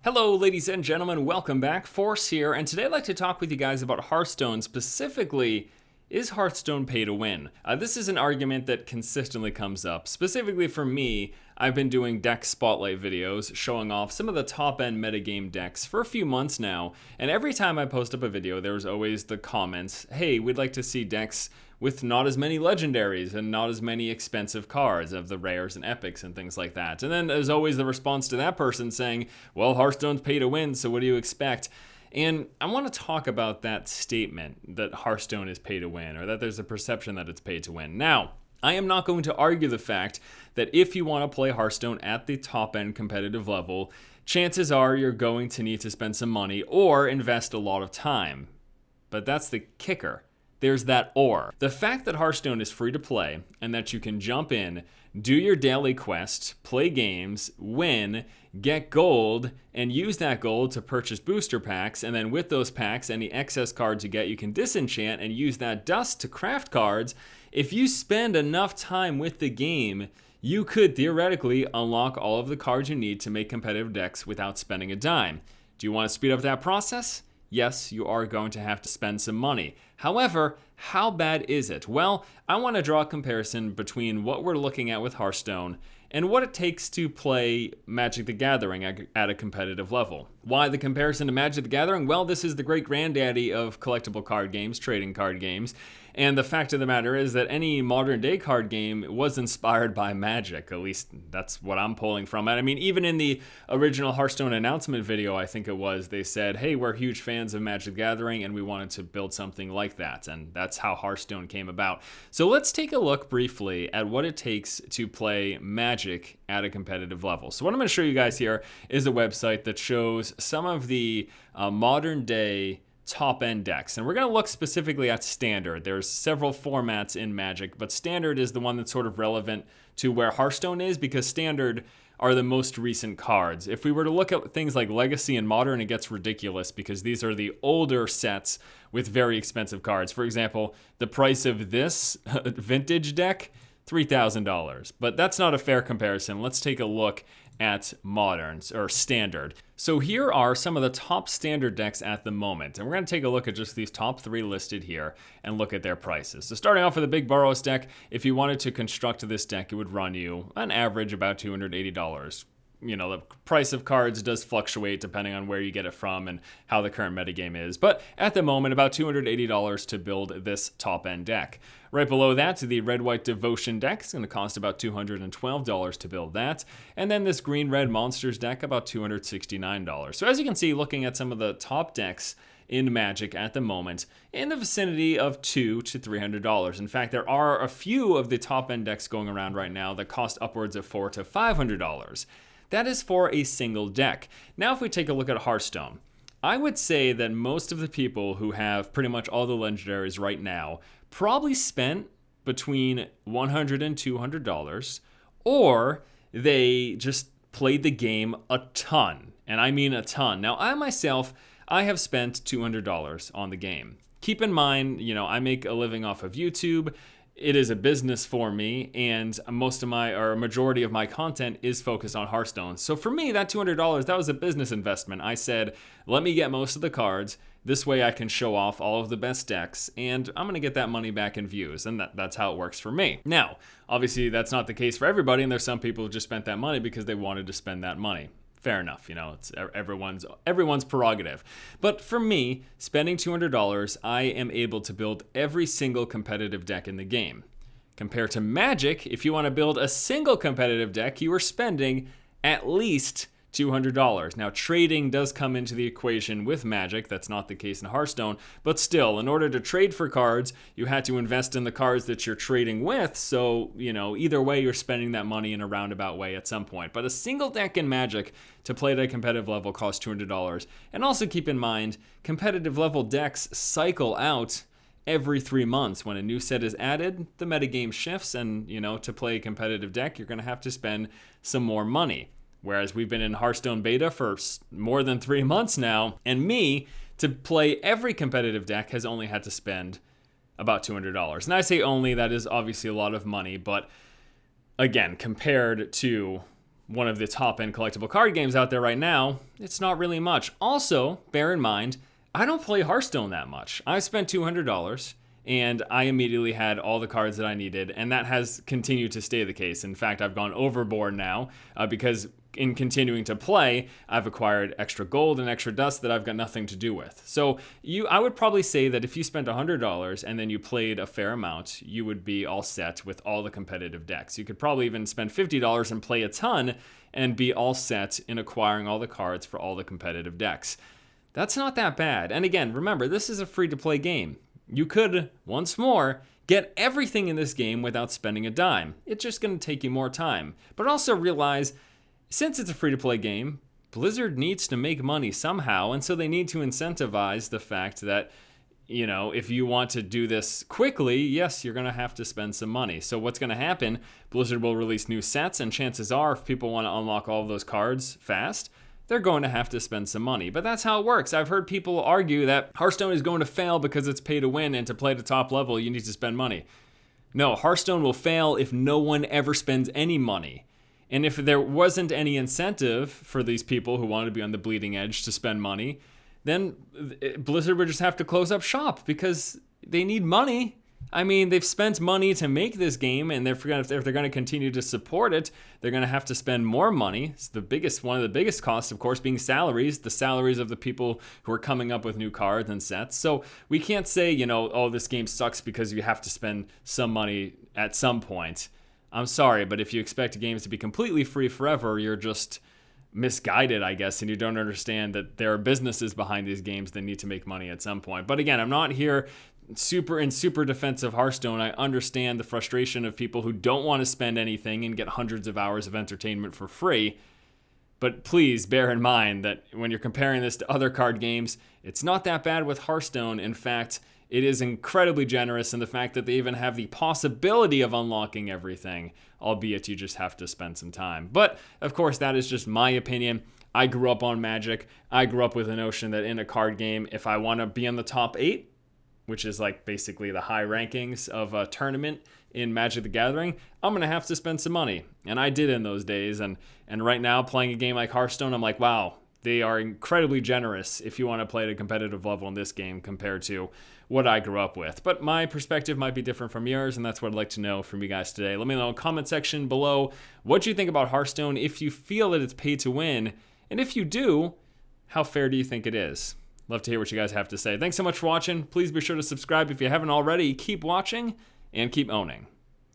Hello ladies and gentlemen, welcome back. Force here, and today I'd like to talk with you guys about Hearthstone, specifically, is Hearthstone pay to win? This is an argument that consistently comes up. Specifically for me, I've been doing deck spotlight videos showing off some of the top end metagame decks for a few months now, and every time I post up a video, there's always the comments, hey, we'd like to see decks with not as many legendaries and not as many expensive cards of the rares and epics and things like that. And then there's always the response to that person saying, well, Hearthstone's pay to win, so what do you expect? And I want to talk about that statement that Hearthstone is pay to win, or that there's a perception that it's pay to win. Now, I am not going to argue the fact that if you want to play Hearthstone at the top end competitive level, chances are you're going to need to spend some money or invest a lot of time. But that's the kicker. There's that or. The fact that Hearthstone is free to play and that you can jump in, do your daily quest, play games, win, get gold, and use that gold to purchase booster packs, and then with those packs, any excess cards you get, you can disenchant and use that dust to craft cards. If you spend enough time with the game, you could theoretically unlock all of the cards you need to make competitive decks without spending a dime. Do you want to speed up that process? Yes, you are going to have to spend some money. However, how bad is it? Well, I want to draw a comparison between what we're looking at with Hearthstone and what it takes to play Magic the Gathering at a competitive level. Why the comparison to Magic the Gathering? Well, this is the great granddaddy of collectible card games, trading card games. And the fact of the matter is that any modern day card game was inspired by Magic. At least that's what I'm pulling from it. I mean, even in the original Hearthstone announcement video, I think it was, they said, hey, we're huge fans of Magic the Gathering and we wanted to build something like that. And that's how Hearthstone came about. So let's take a look briefly at what it takes to play Magic at a competitive level. So what I'm going to show you guys here is a website that shows some of the modern day top end decks, and we're going to look specifically at standard. There's several formats in Magic, but standard is the one that's sort of relevant to where Hearthstone is, because standard are the most recent cards. If we were to look at things like Legacy and Modern, it gets ridiculous because these are the older sets with very expensive cards. For example, the price of this vintage deck, $3,000. But that's not a fair comparison. Let's take a look at moderns or standard. So here are some of the top standard decks at the moment, and we're going to take a look at just these top three listed here and look at their prices. So starting off with a big Burrows deck, if you wanted to construct this deck, it would run you on average about $280. You know, the price of cards does fluctuate depending on where you get it from and how the current metagame is. But at the moment, about $280 to build this top-end deck. Right below that, the Red-White Devotion deck is going to cost about $212 to build that. And then this Green-Red Monsters deck, about $269. So as you can see, looking at some of the top decks in Magic at the moment, in the vicinity of $200 to $300. In fact, there are a few of the top-end decks going around right now that cost upwards of $400 to $500. That is for a single deck. Now if we take a look at Hearthstone, I would say that most of the people who have pretty much all the legendaries right now probably spent between $100 and $200, or they just played the game a ton, and I mean a ton. Now I myself, I have spent $200 on the game. Keep in mind, you know, I make a living off of YouTube. It is a business for me, and a majority of my content is focused on Hearthstone. So for me, that $200, that was a business investment. I said, let me get most of the cards. This way I can show off all of the best decks, and I'm going to get that money back in views, and that's how it works for me. Now, obviously, that's not the case for everybody, and there's some people who just spent that money because they wanted to spend that money. Fair enough, you know, it's everyone's prerogative. But for me, spending $200, I am able to build every single competitive deck in the game. Compared to Magic, if you want to build a single competitive deck, you are spending at least $200. Now, trading does come into the equation with Magic. That's not the case in Hearthstone. But still, in order to trade for cards, you had to invest in the cards that you're trading with. So, you know, either way, you're spending that money in a roundabout way at some point. But a single deck in Magic to play at a competitive level costs $200. And also keep in mind, competitive level decks cycle out every 3 months. When a new set is added, the metagame shifts, and, you know, to play a competitive deck, you're going to have to spend some more money. Whereas we've been in Hearthstone beta for more than 3 months now, and me, to play every competitive deck, has only had to spend about $200. And I say only, that is obviously a lot of money, but again, compared to one of the top-end collectible card games out there right now, it's not really much. Also, bear in mind, I don't play Hearthstone that much. I spent $200, and I immediately had all the cards that I needed, and that has continued to stay the case. In fact, I've gone overboard now because in continuing to play, I've acquired extra gold and extra dust that I've got nothing to do with. So I would probably say that if you spent $100 and then you played a fair amount, you would be all set with all the competitive decks. You could probably even spend $50 and play a ton and be all set in acquiring all the cards for all the competitive decks. That's not that bad. And again, remember, this is a free-to-play game. You could, once more, get everything in this game without spending a dime. It's just going to take you more time. But also realize, since it's a free-to-play game, Blizzard needs to make money somehow, and so they need to incentivize the fact that, you know, if you want to do this quickly, yes, you're going to have to spend some money. So what's going to happen? Blizzard will release new sets, and chances are, if people want to unlock all of those cards fast, they're going to have to spend some money. But that's how it works. I've heard people argue that Hearthstone is going to fail because it's pay to win, and to play at the top level, you need to spend money. No, Hearthstone will fail if no one ever spends any money. And if there wasn't any incentive for these people who want to be on the bleeding edge to spend money, then Blizzard would just have to close up shop because they need money. I mean, they've spent money to make this game, and if they're going to continue to support it, they're going to have to spend more money. It's one of the biggest costs, of course, being salaries, the salaries of the people who are coming up with new cards and sets. So we can't say, you know, oh, this game sucks because you have to spend some money at some point. I'm sorry, but if you expect games to be completely free forever, you're just misguided, I guess, and you don't understand that there are businesses behind these games that need to make money at some point. But again, I'm not here super defense of Hearthstone. I understand the frustration of people who don't want to spend anything and get hundreds of hours of entertainment for free. But please bear in mind that when you're comparing this to other card games, it's not that bad with Hearthstone. In fact, it is incredibly generous in the fact that they even have the possibility of unlocking everything, albeit you just have to spend some time. But, of course, that is just my opinion. I grew up on Magic. I grew up with the notion that in a card game, if I want to be in the top 8, which is like basically the high rankings of a tournament in Magic the Gathering, I'm going to have to spend some money. And I did in those days. And right now, playing a game like Hearthstone, I'm like, wow, they are incredibly generous if you want to play at a competitive level in this game compared to what I grew up with. But my perspective might be different from yours, and that's what I'd like to know from you guys today. Let me know in the comment section below what you think about Hearthstone, if you feel that it's pay to win, and if you do, how fair do you think it is? Love to hear what you guys have to say. Thanks so much for watching. Please be sure to subscribe if you haven't already. Keep watching and keep owning.